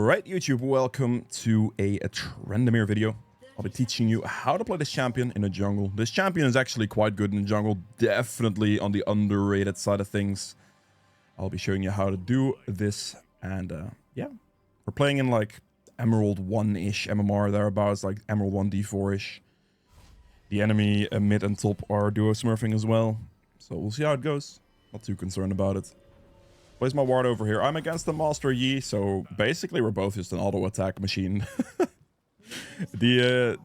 Alright YouTube, welcome to a Tryndamere video. I'll be teaching you how to play this champion in the jungle. This champion is actually quite good in the jungle, definitely on the underrated side of things. I'll be showing you how to do this, and yeah, we're playing in like Emerald 1-ish MMR thereabouts, like Emerald 1 D4-ish. The enemy mid and top are duo smurfing as well, so we'll see how it goes. Not too concerned about it. Place my ward over here. I'm against the Master Yi, so basically we're both just an auto attack machine. The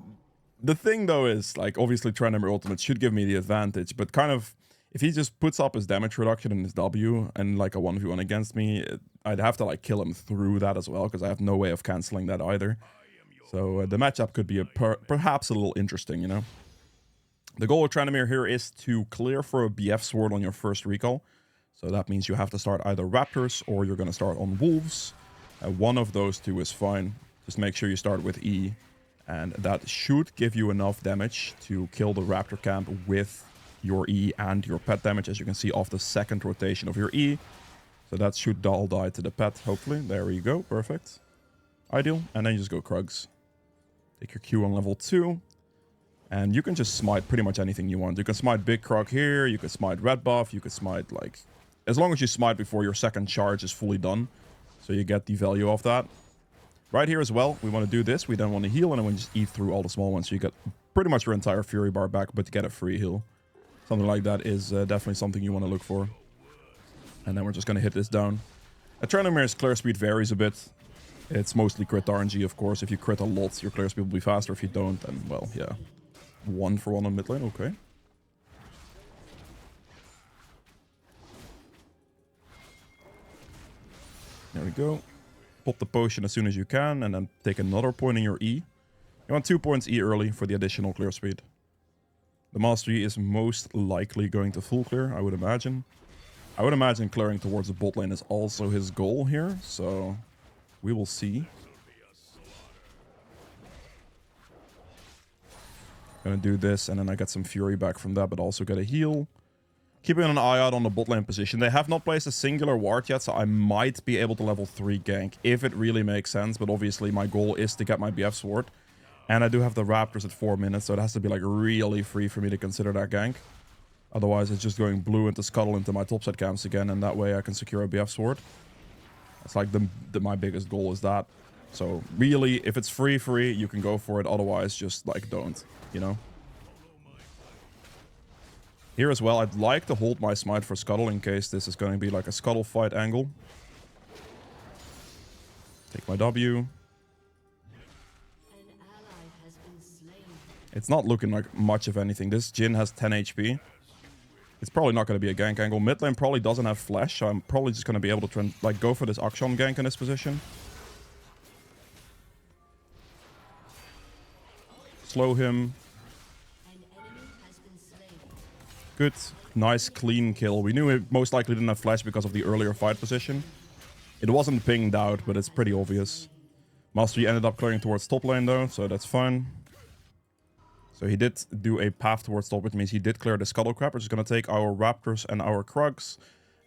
thing though is, like, obviously Tryndamere ultimate should give me the advantage, but kind of if he just puts up his damage reduction in his W and like a 1v1 against me, I'd have to like kill him through that as well, because I have no way of cancelling that either. So the matchup could be perhaps a little interesting, you know. The goal of Tryndamere here is to clear for a BF sword on your first recall. So that means you have to start either Raptors or you're going to start on Wolves. One of those two is fine. Just make sure you start with E. And that should give you enough damage to kill the Raptor camp with your E and your pet damage, as you can see off the second rotation of your E. So that should all die to the pet, hopefully. There you go. Perfect. Ideal. And then you just go Krugs. Take your Q on level 2. And you can just smite pretty much anything you want. You can smite Big Krog here. You can smite Red Buff. You can smite like... As long as you smite before your second charge is fully done. So you get the value of that. Right here as well, we want to do this. We then want to heal, and then we just eat through all the small ones. So you get pretty much your entire Fury bar back, but to get a free heal. Something like that is definitely something you want to look for. And then we're just going to hit this down. At Tryndamere's clear speed varies a bit. It's mostly crit RNG, of course. If you crit a lot, your clear speed will be faster. If you don't, then, well, yeah. 1 for 1 on mid lane, okay. There we go. Pop the potion as soon as you can, and then take another point in your E. You want 2 points E early for the additional clear speed. The Master Yi is most likely going to full clear, I would imagine. I would imagine clearing towards the bot lane is also his goal here, so we will see. Gonna do this, and then I get some Fury back from that, but also get a heal. Keeping an eye out on the bot lane position. They have not placed a singular ward yet, so I might be able to level 3 gank if it really makes sense. But obviously my goal is to get my BF sword. And I do have the Raptors at 4 minutes, so it has to be like really free for me to consider that gank. Otherwise it's just going blue into scuttle into my topside camps again, and that way I can secure a BF sword. That's like my biggest goal is that. So really, if it's free, you can go for it. Otherwise, just like don't, you know? Here as well, I'd like to hold my smite for scuttle in case this is going to be like a scuttle fight angle. Take my W. It's not looking like much of anything. This Jhin has 10 HP. It's probably not going to be a gank angle. Mid lane probably doesn't have flash, so I'm probably just going to be able to try and like go for this Akshan gank in this position. Slow him. Good, nice, clean kill. We knew it most likely didn't have flash because of the earlier fight position. It wasn't pinged out, but it's pretty obvious. Master Yi ended up clearing towards top lane though, so that's fine. So he did do a path towards top, which means he did clear the scuttle crab. We're just going to take our Raptors and our Krugs,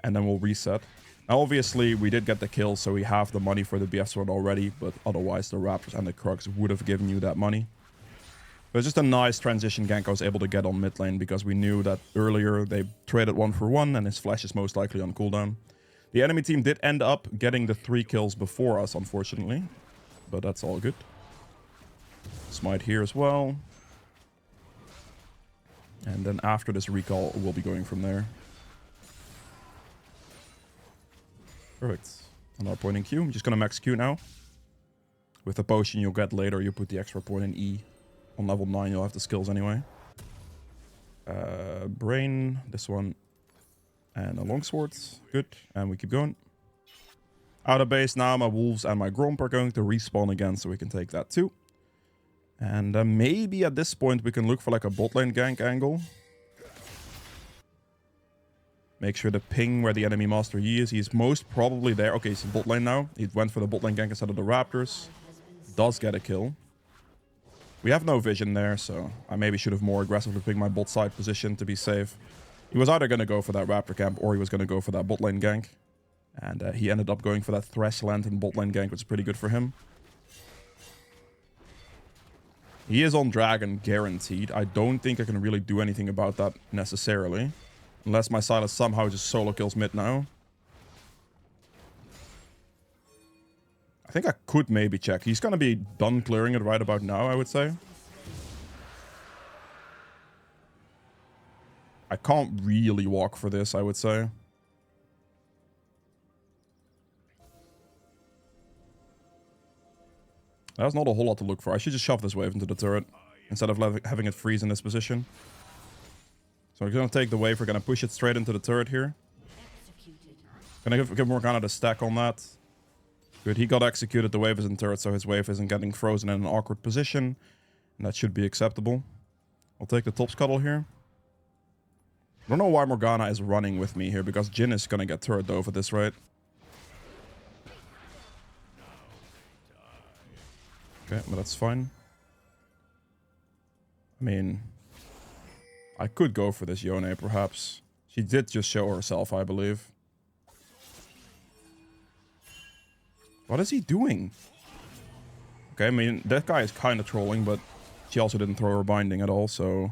and then we'll reset. Now obviously we did get the kill, so we have the money for the BF sword already, but otherwise the Raptors and the Krugs would have given you that money. But it's just a nice transition gank I was able to get on mid lane, because we knew that earlier they traded 1 for 1 and his flash is most likely on cooldown. The enemy team did end up getting the 3 kills before us, unfortunately. But that's all good. Smite here as well. And then after this recall, we'll be going from there. Perfect. Another point in Q. I'm just going to max Q now. With the potion you'll get later, you put the extra point in E. On level 9, you'll have the skills anyway. Brain, this one. And a longsword. Good. And we keep going. Out of base now, my Wolves and my Gromp are going to respawn again, so we can take that too. And maybe at this point we can look for like a bot lane gank angle. Make sure to ping where the enemy Master Yi is. He's most probably there. Okay, he's in bot lane now. He went for the bot lane gank instead of the Raptors. Does get a kill. We have no vision there, so I maybe should have more aggressively picked my bot side position to be safe. He was either going to go for that Raptor camp or he was going to go for that bot lane gank. And he ended up going for that Thresh Lantern bot lane gank, which is pretty good for him. He is on Dragon, guaranteed. I don't think I can really do anything about that necessarily. Unless my Sylas somehow just solo kills mid now. I think I could maybe check. He's going to be done clearing it right about now, I would say. I can't really walk for this, I would say. There's not a whole lot to look for. I should just shove this wave into the turret instead of having it freeze in this position. So we're going to take the wave. We're going to push it straight into the turret here. Gonna give Morgana the stack on that. Good, he got executed. The wave is in turret, so his wave isn't getting frozen in an awkward position. And that should be acceptable. I'll take the top scuttle here. I don't know why Morgana is running with me here, because Jhin is going to get turret over this, right? Okay, but that's fine. I mean, I could go for this Yone, perhaps. She did just show herself, I believe. What is he doing? Okay, I mean, that guy is kind of trolling, but she also didn't throw her binding at all, so...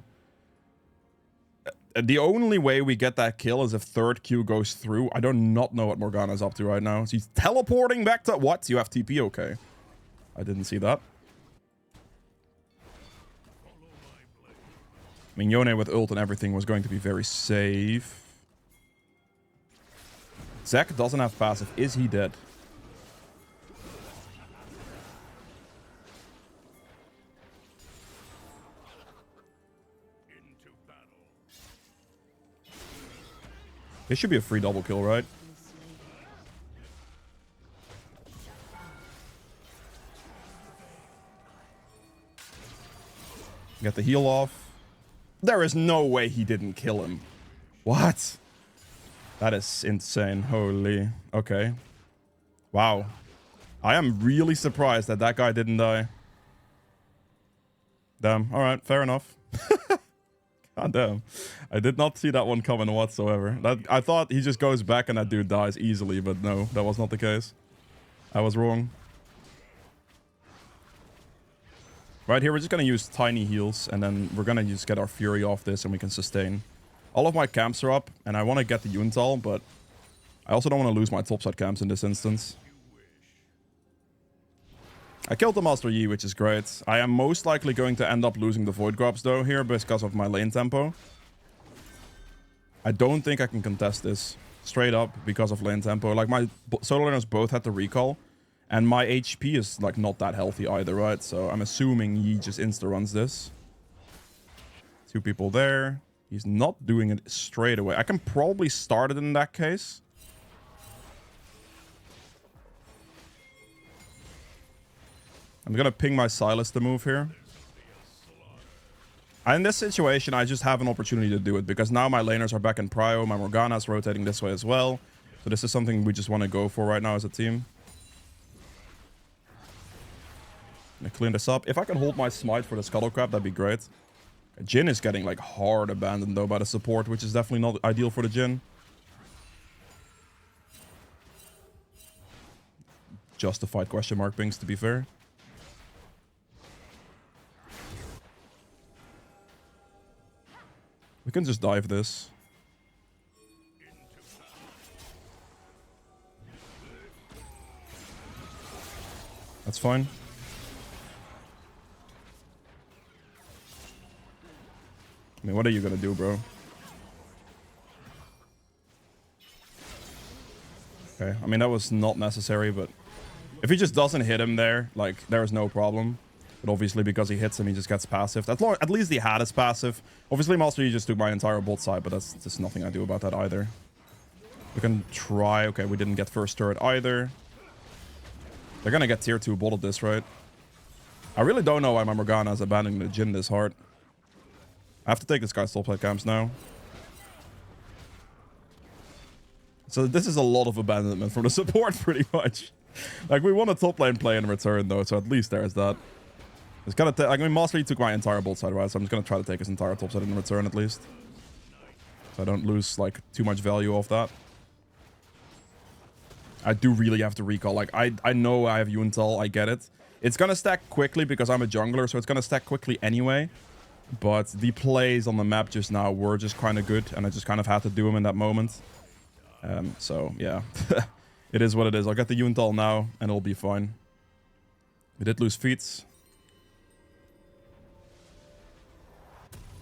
The only way we get that kill is if third Q goes through. I do not know what Morgana's up to right now. She's teleporting back to... What? You have TP? Okay. I didn't see that. I mean, Yone with ult and everything was going to be very safe. Zac doesn't have passive. Is he dead? This should be a free double kill, right? Get the heal off. There is no way he didn't kill him. What? That is insane. Holy. Okay. Wow. I am really surprised that that guy didn't die. Damn. Alright, fair enough. God damn. I did not see that one coming whatsoever. I thought he just goes back and that dude dies easily, but no, that was not the case. I was wrong. Right here, we're just going to use tiny heals, and then we're going to just get our Fury off this, and we can sustain. All of my camps are up, and I want to get the Yuntal, but I also don't want to lose my topside camps in this instance. I killed the Master Yi, which is great. I am most likely going to end up losing the Void Grubs, though, here, because of my lane tempo. I don't think I can contest this straight up because of lane tempo. Like, my solo laners both had the recall, and my HP is, like, not that healthy either, right? So I'm assuming Yi just insta-runs this. Two people there. He's not doing it straight away. I can probably start it in that case. I'm gonna ping my Sylas to move here. In this situation, I just have an opportunity to do it because now my laners are back in prio. My Morgana's rotating this way as well. So this is something we just want to go for right now as a team. I'm gonna clean this up. If I can hold my smite for the Scuttle Crab, that'd be great. Jhin is getting like hard abandoned though by the support, which is definitely not ideal for the Jhin. Justified question mark pings, to be fair. We can just dive this. That's fine. I mean, what are you gonna do, bro? Okay, I mean, that was not necessary, but if he just doesn't hit him there, like, there's no problem. But obviously, because he hits him, he just gets passive. At least he had his passive. Obviously, Master Yi just took my entire bot side, but that's just nothing I do about that either. We can try. Okay, we didn't get first turret either. They're gonna get tier 2 bot at this, right? I really don't know why my Morgana is abandoning the Jhin this hard. I have to take this guy's topside camps now. So this is a lot of abandonment from the support, pretty much. Like, we want a top lane play in return, though, so at least there's that. It's gonna I mean, Master Yi took my entire bot side, right? So I'm just gonna try to take his entire top side in return, at least. So I don't lose, like, too much value off that. I do really have to recall. Like, I know I have Yuntal. I get it. It's gonna stack quickly because I'm a jungler, so it's gonna stack quickly anyway. But the plays on the map just now were just kind of good, and I just kind of had to do them in that moment. So, yeah. It is what it is. I'll get the Yuntal now, and it'll be fine. We did lose feats.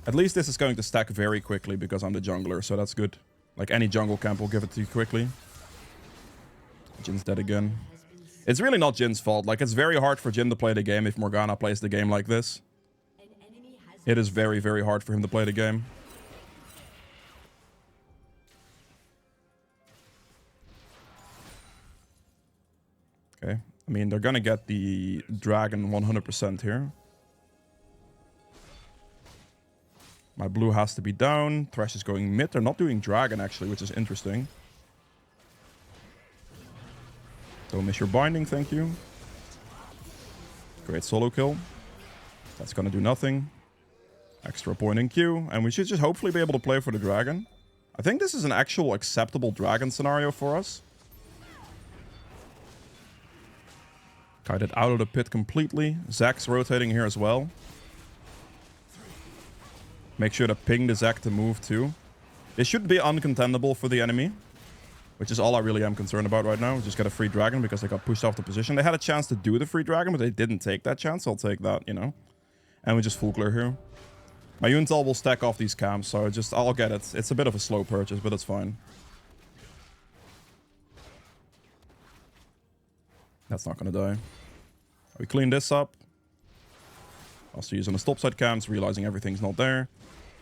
At least this is going to stack very quickly because I'm the jungler, so that's good. Like, any jungle camp will give it to you quickly. Jin's dead again. It's really not Jin's fault. Like, it's very hard for Jin to play the game if Morgana plays the game like this. It is very, very hard for him to play the game. Okay. I mean, they're gonna get the dragon 100% here. My blue has to be down. Thresh is going mid. They're not doing dragon, actually, which is interesting. Don't miss your binding, thank you. Great solo kill. That's gonna do nothing. Extra point in Q. And we should just hopefully be able to play for the dragon. I think this is an actual acceptable dragon scenario for us. Kited out of the pit completely. Zack's rotating here as well. Make sure to ping the Zack to move too. This should be uncontendable for the enemy, which is all I really am concerned about right now. Just get a free dragon because they got pushed off the position. They had a chance to do the free dragon, but they didn't take that chance. I'll take that, you know. And we just full clear here. My Yuntal will stack off these camps, so I'll get it. It's a bit of a slow purchase, but it's fine. That's not gonna die. We clean this up. Also using the stop side camps, realizing everything's not there.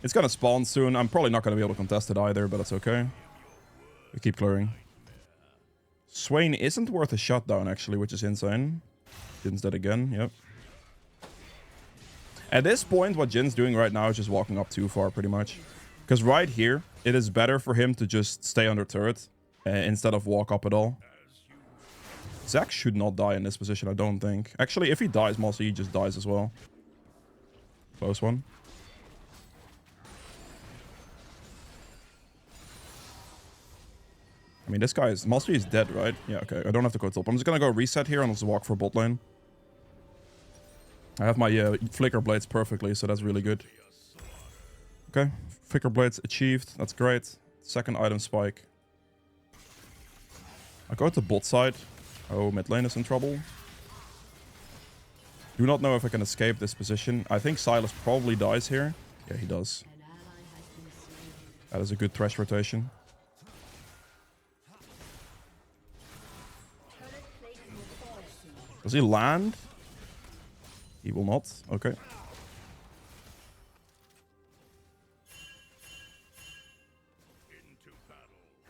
It's gonna spawn soon. I'm probably not gonna be able to contest it either, but that's okay. We keep clearing. Swain isn't worth a shutdown, actually, which is insane. Jin's dead again, yep. At this point, what Jin's doing right now is just walking up too far, pretty much. Because right here, it is better for him to just stay under turret instead of walk up at all. Zack should not die in this position, I don't think. Actually, if he dies, mostly he just dies as well. Close one. I mean, this guy is... Mostly he's dead, right? Yeah, okay. I don't have to go top. I'm just gonna go reset here and just walk for bot lane. I have my flicker blades perfectly, so that's really good. Okay. Flicker blades achieved. That's great. Second item spike. I go to bot side. Oh, mid lane is in trouble. Do not know if I can escape this position. I think Sylas probably dies here. Yeah, he does. That is a good Thresh rotation. Does he land? He will not. Okay.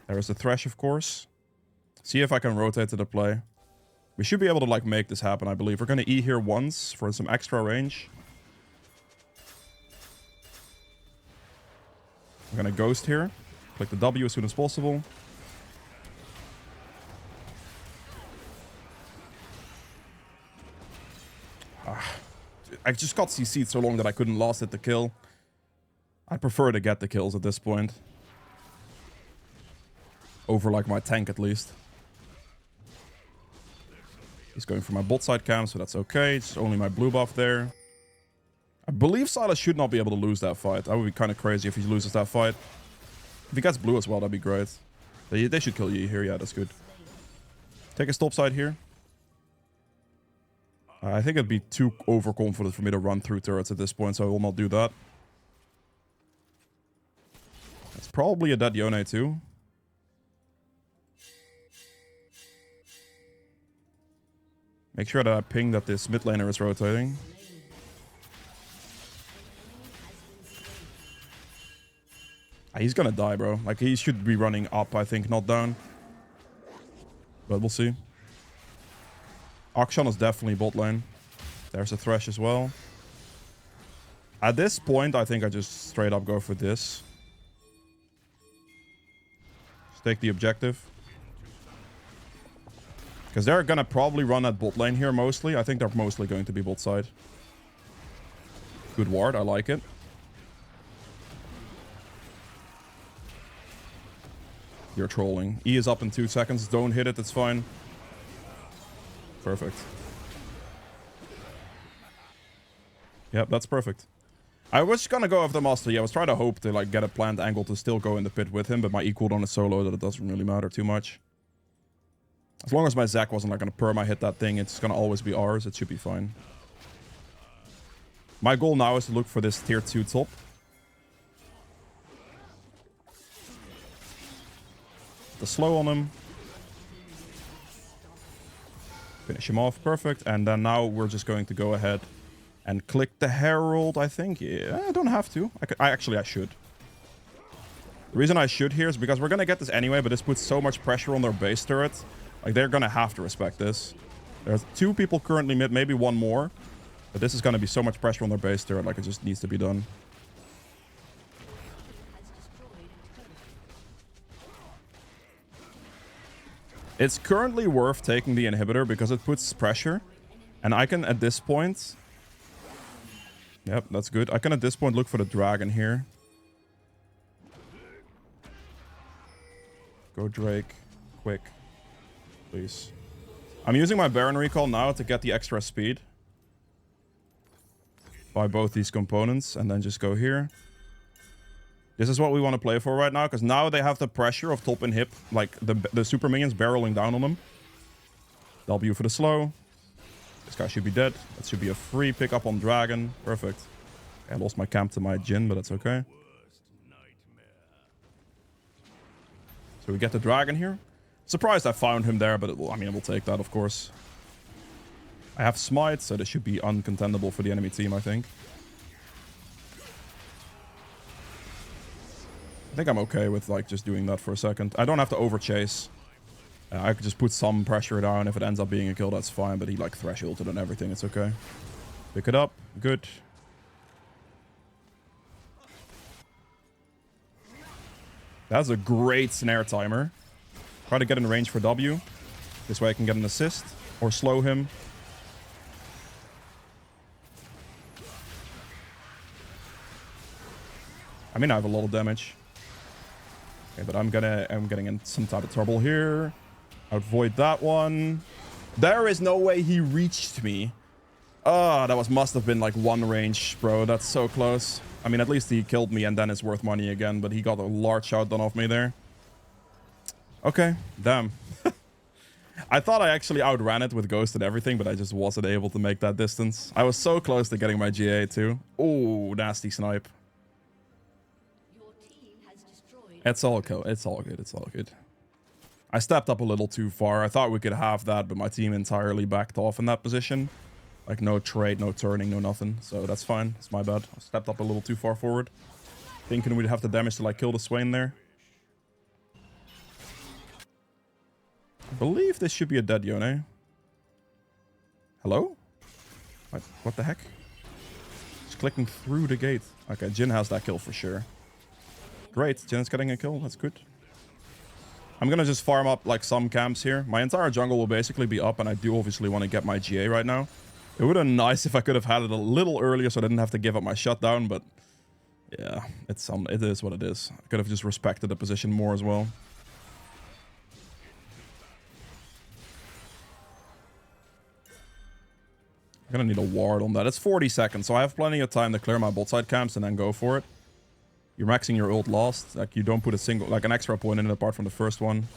There is the Thresh, of course. See if I can rotate to the play. We should be able to, like, make this happen, I believe. We're going to E here once for some extra range. We're going to Ghost here. Click the W as soon as possible. I just got CC'd so long that I couldn't last hit the kill. I prefer to get the kills at this point. Over, like, my tank, at least. He's going for my bot side cam, so that's okay. It's only my blue buff there. I believe Sylas should not be able to lose that fight. That would be kind of crazy if he loses that fight. If he gets blue as well, that'd be great. They should kill Yi here. Yeah, that's good. Take a stop side here. I think it'd be too overconfident for me to run through turrets at this point, so I will not do that. That's probably a dead Yone too. Make sure that I ping that this mid laner is rotating. He's gonna die, bro. Like, he should be running up, I think, not down. But we'll see. Akshan is definitely bot lane. There's a Thresh as well. At this point, I think I just straight up go for this. Just take the objective. Because they're gonna probably run at bot lane here mostly. I think they're mostly going to be bot side. Good ward, I like it. You're trolling. E is up in 2 seconds. Don't hit it. It's fine. Perfect. Yep, that's perfect. I was gonna go after Master. Yeah, I was trying to hope to like get a planned angle to still go in the pit with him, but my E cooldown is so low that it doesn't really matter too much. As long as my Zac wasn't like gonna perma hit that thing, it's gonna always be ours. It should be fine. My goal now is to look for this tier 2 top. The slow on him. Finish him off. Perfect. And then now we're just going to go ahead and click the Herald, I think. Yeah, I don't have to. I should. The reason I should here is because we're going to get this anyway, but this puts so much pressure on their base turret. Like, they're going to have to respect this. There's 2 people currently mid, maybe 1 more. But this is going to be so much pressure on their base turret, like it just needs to be done. It's currently worth taking the inhibitor because it puts pressure. And I can, at this point... Yep, that's good. I can, at this point, look for the dragon here. Go Drake. Quick. Please. I'm using my Baron Recall now to get the extra speed. Buy both these components and then just go here. This is what we want to play for right now, because now they have the pressure of top and hip, like the super minions barreling down on them. W for the slow. This guy should be dead. That should be a free pickup on Dragon. Perfect. I lost my camp to my Jhin, but that's okay. So we get the Dragon here. Surprised I found him there, but I mean, we'll take that, of course. I have Smite, so this should be uncontendable for the enemy team, I think. I think I'm okay with like just doing that for a second. I don't have to overchase. I could just put some pressure down. If it ends up being a kill, that's fine. But he like thresholded and everything. It's okay. Pick it up. Good. That's a great snare timer. Try to get in range for W. This way I can get an assist or slow him. I mean, I have a lot of damage. Okay, but I'm getting in some type of trouble here. Avoid that one. There is no way he reached me. Oh, that must have been like 1 range, bro. That's so close. I mean, at least he killed me and then it's worth money again, but he got a large shot done off me there. Okay, damn. I thought I actually outran it with Ghost and everything, but I just wasn't able to make that distance. I was so close to getting my GA too. Oh, nasty snipe. It's all cool. It's all good. It's all good. I stepped up a little too far. I thought we could have that, but my team entirely backed off in that position. Like, no trade, no turning, no nothing. So that's fine. It's my bad. I stepped up a little too far forward. Thinking we'd have the damage to, like, kill the Swain there. I believe this should be a dead Yone. Hello? What the heck? Just clicking through the gate. Okay, Jhin has that kill for sure. Great, Jin's getting a kill. That's good. I'm gonna just farm up like some camps here. My entire jungle will basically be up, and I do obviously want to get my GA right now. It would have been nice if I could have had it a little earlier so I didn't have to give up my shutdown, but yeah, it is what it is. I could have just respected the position more as well. I'm gonna need a ward on that. It's 40 seconds, so I have plenty of time to clear my bot side camps and then go for it. You're maxing your ult last. Like, you don't put an extra point in it apart from the first one.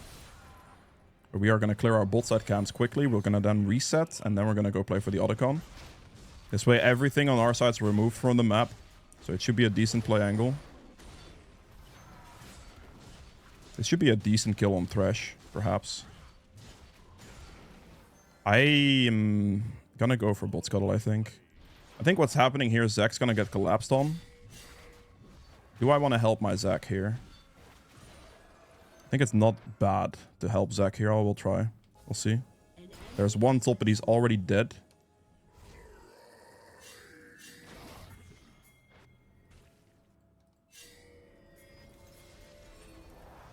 But we are going to clear our bot side camps quickly. We're going to then reset, and then we're going to go play for the Otacon. This way, everything on our side is removed from the map. So it should be a decent play angle. This should be a decent kill on Thresh, perhaps. I am going to go for bot scuttle, I think. I think what's happening here is Zac's going to get collapsed on. Do I want to help my Zac here? I think it's not bad to help Zac here. I will try. We'll see. There's one top, but he's already dead.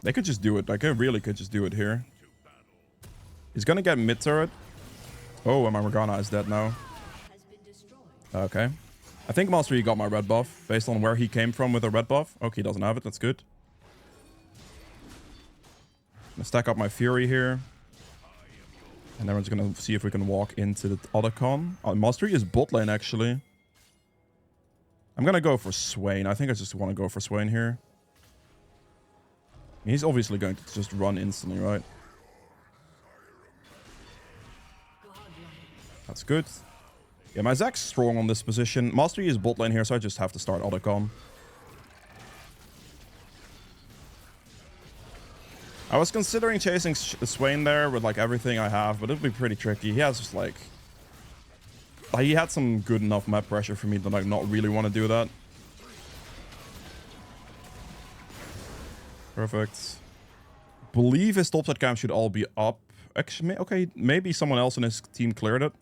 They could just do it. Like, I really could just do it here. He's gonna get mid turret. Oh, and my Morgana is dead now. Okay. I think Master Yi got my red buff based on where he came from with a red buff. Okay, he doesn't have it. That's good. Gonna stack up my Fury here. And then we're just gonna see if we can walk into the other con. Oh, Mastery is bot lane, actually. I'm gonna go for Swain. I think I just want to go for Swain here. He's obviously going to just run instantly, right? That's good. Yeah, my Zack's strong on this position. Mastery is bot lane here, so I just have to start other con. I was considering chasing Swain there with like everything I have, but it would be pretty tricky. He has just like he had some good enough map pressure for me to like not really want to do that. Perfect. Believe his topside camp should all be up. Actually, okay, maybe someone else in his team cleared it.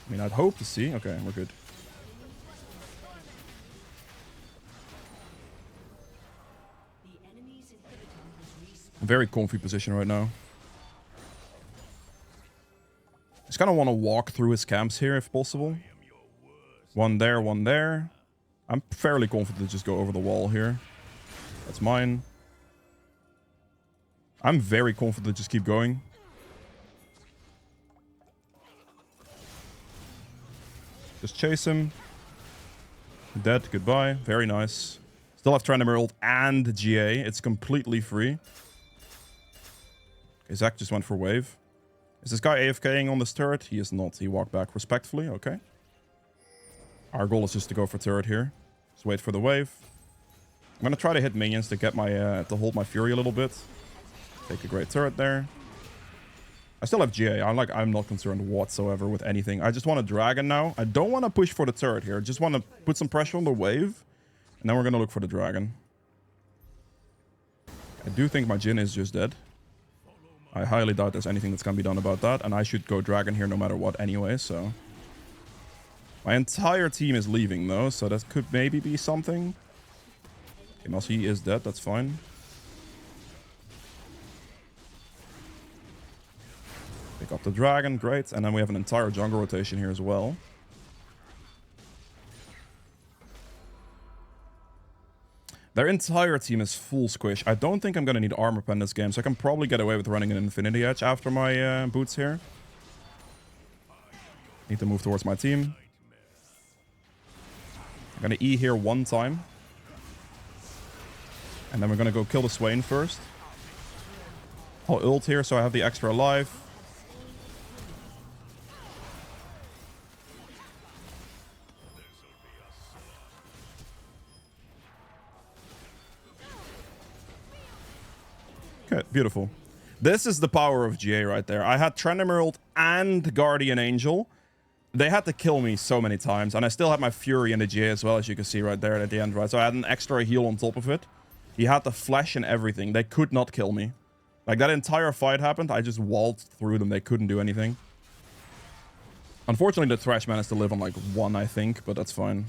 I mean, I'd hope to see. Okay, we're good. Very comfy position right now. Just kind of want to walk through his camps here if possible. One there, one there. I'm fairly confident to just go over the wall here. That's mine. I'm very confident to just keep going. Just chase him. Dead, goodbye. Very nice. Still have Tryndamere ult and GA. It's completely free. Okay, Zack just went for wave. Is this guy AFKing on this turret? He is not. He walked back respectfully. Okay. Our goal is just to go for turret here. Just wait for the wave. I'm gonna try to hit minions to get my to hold my Fury a little bit. Take a great turret there. I still have GA. I'm not concerned whatsoever with anything. I just want a dragon now. I don't want to push for the turret here. I just want to put some pressure on the wave. And then we're gonna look for the dragon. I do think my Jhin is just dead. I highly doubt there's anything that's gonna be done about that. And I should go dragon here no matter what anyway, so. My entire team is leaving though, so that could maybe be something. Okay, he is dead, that's fine. Pick up the dragon, great. And then we have an entire jungle rotation here as well. Their entire team is full squish. I don't think I'm going to need armor pen this game, so I can probably get away with running an Infinity Edge after my boots here. Need to move towards my team. I'm going to E here one time. And then we're going to go kill the Swain first. I'll ult here so I have the extra life. Okay, beautiful. This is the power of GA right there. I had Tryndamere ult and Guardian Angel. They had to kill me so many times, and I still had my Fury in the GA as well, as you can see right there at the end, right? So I had an extra heal on top of it. He had the flash and everything. They could not kill me. Like, that entire fight happened. I just waltzed through them. They couldn't do anything. Unfortunately, the Thresh managed to live on, like, 1, I think, but that's fine.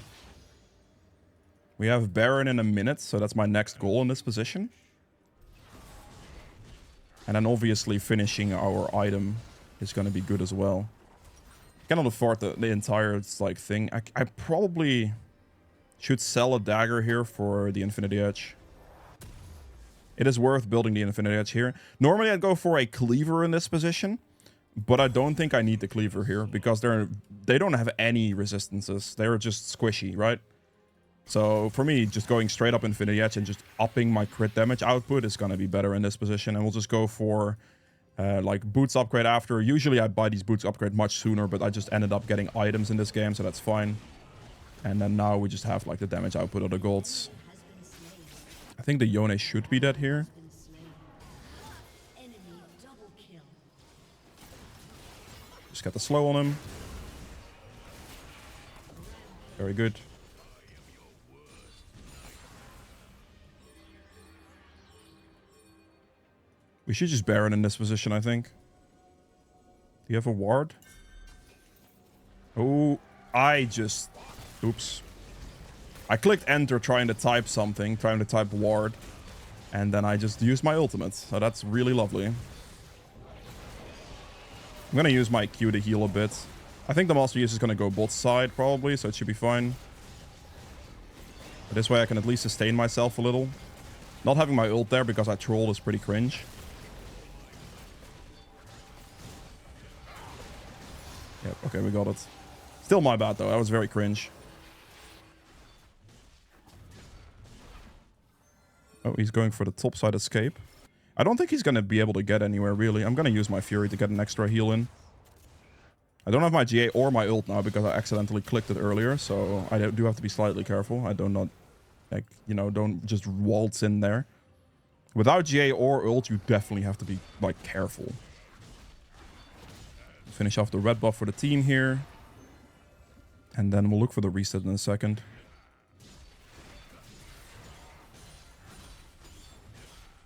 We have Baron in a minute, so that's my next goal in this position. And then obviously finishing our item is going to be good as well. Cannot afford the entire like thing. I probably should sell a dagger here for the Infinity Edge. It is worth building the Infinity Edge here. Normally I'd go for a cleaver in this position, but I don't think I need the cleaver here because they don't have any resistances. They're just squishy, right? So for me, just going straight up Infinity Edge and just upping my crit damage output is going to be better in this position. And we'll just go for like boots upgrade after. Usually I buy these boots upgrade much sooner, but I just ended up getting items in this game, so that's fine. And then now we just have like the damage output of the golds. I think the Yone should be dead here. Just got the slow on him. Very good. We should just Baron in this position, I think. Do you have a ward? Oh, oops. I clicked enter trying to type something, trying to type ward. And then I just used my ultimate. So that's really lovely. I'm going to use my Q to heal a bit. I think the Master Use is going to go bot side, probably, so it should be fine. This way I can at least sustain myself a little. Not having my ult there because I trolled is pretty cringe. Yep, okay, we got it. Still my bad though, that was very cringe. Oh, he's going for the topside escape. I don't think he's going to be able to get anywhere, really. I'm going to use my Fury to get an extra heal in. I don't have my GA or my ult now because I accidentally clicked it earlier, so I do have to be slightly careful. I do not, like, you know, don't just waltz in there. Without GA or ult, you definitely have to be, like, careful. Finish off the red buff for the team here. And then we'll look for the reset in a second.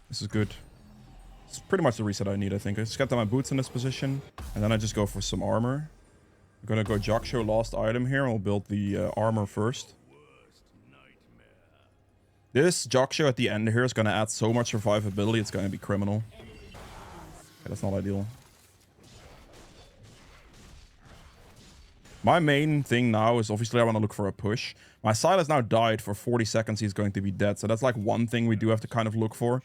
This is good. It's pretty much the reset I need, I think. I just get my boots in this position. And then I just go for some armor. I'm gonna go Jockshow last item here. I'll build the armor first. This Jockshow at the end here is gonna add so much survivability. It's gonna be criminal. Okay, that's not ideal. My main thing now is obviously I want to look for a push. My Silas now died for 40 seconds. He's going to be dead. So that's like one thing we do have to kind of look for.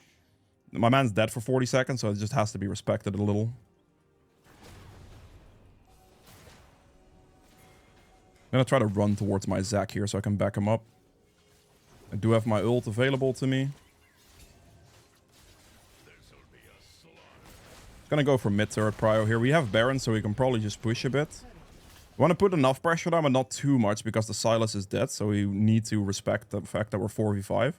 My man's dead for 40 seconds, so it just has to be respected a little. I'm going to try to run towards my Zac here so I can back him up. I do have my ult available to me. Going to go for mid turret prio here. We have Baron, so we can probably just push a bit. We want to put enough pressure on, but not too much because the Silas is dead, so we need to respect the fact that we're 4v5.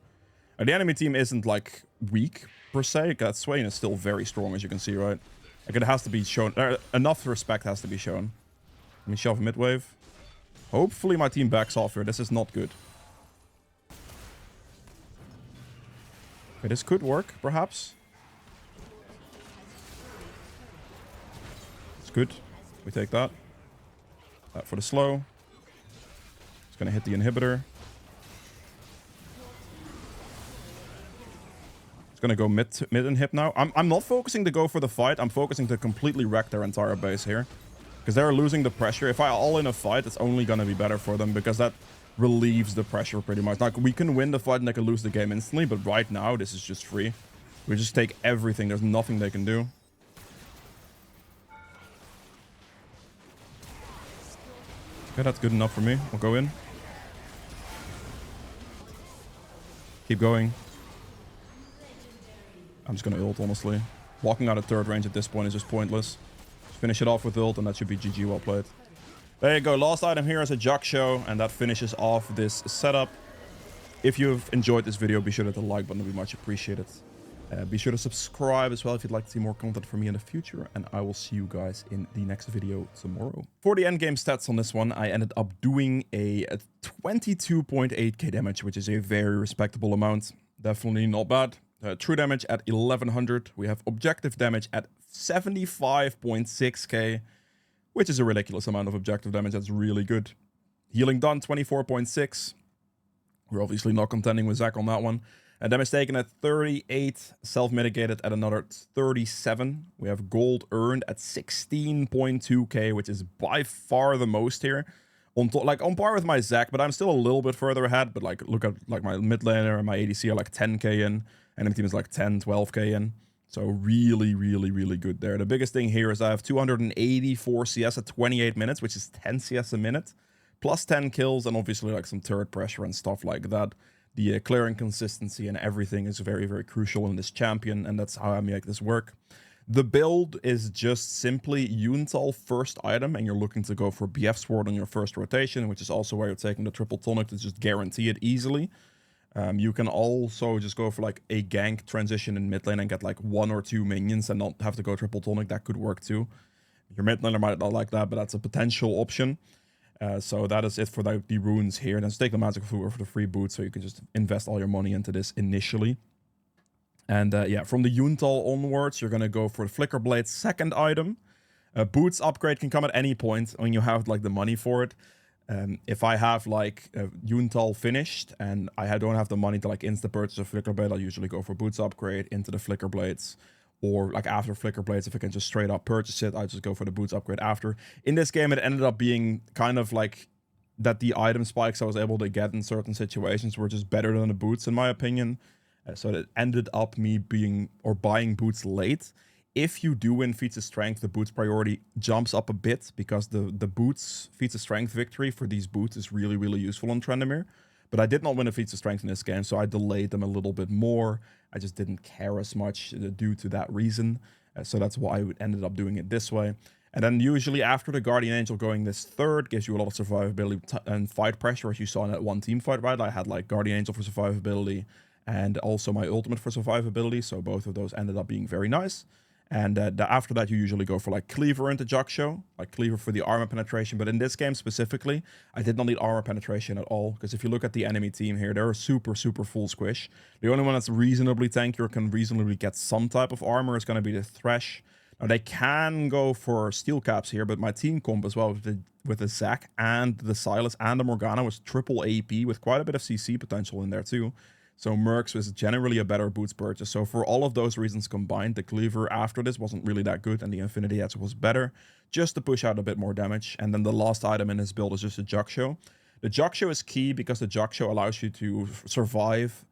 The enemy team isn't, like, weak, per se. That Swain is still very strong, as you can see, right? Like, it has to be shown. Enough respect has to be shown. Let me shove mid wave. Hopefully my team backs off here. This is not good. Okay, this could work, perhaps. It's good. We take that. That for the slow. It's going to hit the inhibitor. It's going to go mid inhib now. I'm not focusing to go for the fight. I'm focusing to completely wreck their entire base here. Because they're losing the pressure. If I all in a fight, it's only going to be better for them. Because that relieves the pressure pretty much. Like, we can win the fight and they can lose the game instantly. But right now, this is just free. We just take everything. There's nothing they can do. Okay, that's good enough for me. I'll go in. Keep going. I'm just gonna ult, honestly. Walking out of third range at this point is just pointless. Just finish it off with ult, and that should be GG, well played. There you go. Last item here is a Jockshow, and that finishes off this setup. If you've enjoyed this video, be sure to hit the like button. It would be much appreciated. Be sure to subscribe as well if you'd like to see more content from me in the future, and I will see you guys in the next video tomorrow. For the endgame stats on this one, I ended up doing a 22.8k damage, which is a very respectable amount. Definitely not bad. True damage at 1100. We have objective damage at 75.6k, which is a ridiculous amount of objective damage. That's really good. Healing done, 24.6. We're obviously not contending with Zac on that one. Damage taken at 38, self-mitigated at another 37. We have gold earned at 16.2k, which is by far the most here. On par with my Zac, but I'm still a little bit further ahead. But like, look at like my mid laner and my ADC are like 10k in. Enemy team is like 10, 12k in. So really, really, really good there. The biggest thing here is I have 284 CS at 28 minutes, which is 10 CS a minute. Plus 10 kills and obviously like some turret pressure and stuff like that. The clearing consistency and everything is very, very crucial in this champion, and that's how I make this work. The build is just simply Yuntal first item, and you're looking to go for BF Sword on your first rotation, which is also where you're taking the triple tonic to just guarantee it easily. You can also just go for like a gank transition in mid lane and get like 1 or 2 minions and not have to go triple tonic. That could work too. Your mid laner might not like that, but that's a potential option. So that is it for the runes here. And then just take the magical food for the free boot, so you can just invest all your money into this initially. And yeah, from the Yuntal onwards, you're going to go for the Flicker Blade's second item. Boots upgrade can come at any point when you have like the money for it. If I have like Yuntal finished and I don't have the money to like insta purchase a Flicker Blade, I'll usually go for Boots upgrade into the Flicker Blades. Or like after Flicker Blades, if I can just straight up purchase it, I just go for the Boots upgrade after. In this game, it ended up being kind of like that the item spikes I was able to get in certain situations were just better than the boots, in my opinion. So it ended up me buying boots late. If you do win feats of strength, the boots priority jumps up a bit because the boots feats of strength victory for these boots is really, really useful on Tryndamere. But I did not win a feats of strength in this game, so I delayed them a little bit more. I just didn't care as much due to that reason. So that's why I ended up doing it this way. And then usually after the Guardian Angel going this third gives you a lot of survivability and fight pressure, as you saw in that one team fight, right? I had like Guardian Angel for survivability and also my ultimate for survivability, so both of those ended up being very nice. And after that, you usually go for like Cleaver into Show, like Cleaver for the armor penetration. But in this game specifically, I did not need armor penetration at all. Because if you look at the enemy team here, they're super, super full squish. The only one that's reasonably tanky or can reasonably get some type of armor is going to be the Thresh. Now, they can go for steel caps here, but my team comp as well with the Zac and the Silas and the Morgana was triple AP with quite a bit of CC potential in there too. So Mercs was generally a better boots purchase. So for all of those reasons combined, the Cleaver after this wasn't really that good, and the Infinity Edge was better, just to push out a bit more damage. And then the last item in this build is just a Show. The Show is key because the Show allows you to survive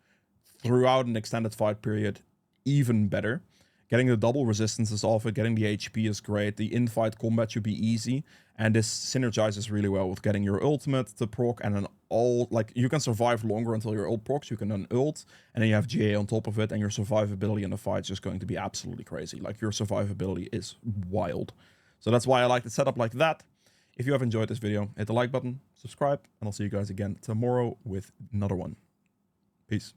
throughout an extended fight period even better. Getting the double resistances off it, getting the HP is great. The in-fight combat should be easy. And this synergizes really well with getting your ultimate to proc and an like you can survive longer until your ult procs. You can then ult and then you have GA on top of it, and your survivability in the fight is just going to be absolutely crazy. Like your survivability is wild. So that's why I like the setup like that. If you have enjoyed this video, hit the like button, subscribe, and I'll see you guys again tomorrow with another one. Peace.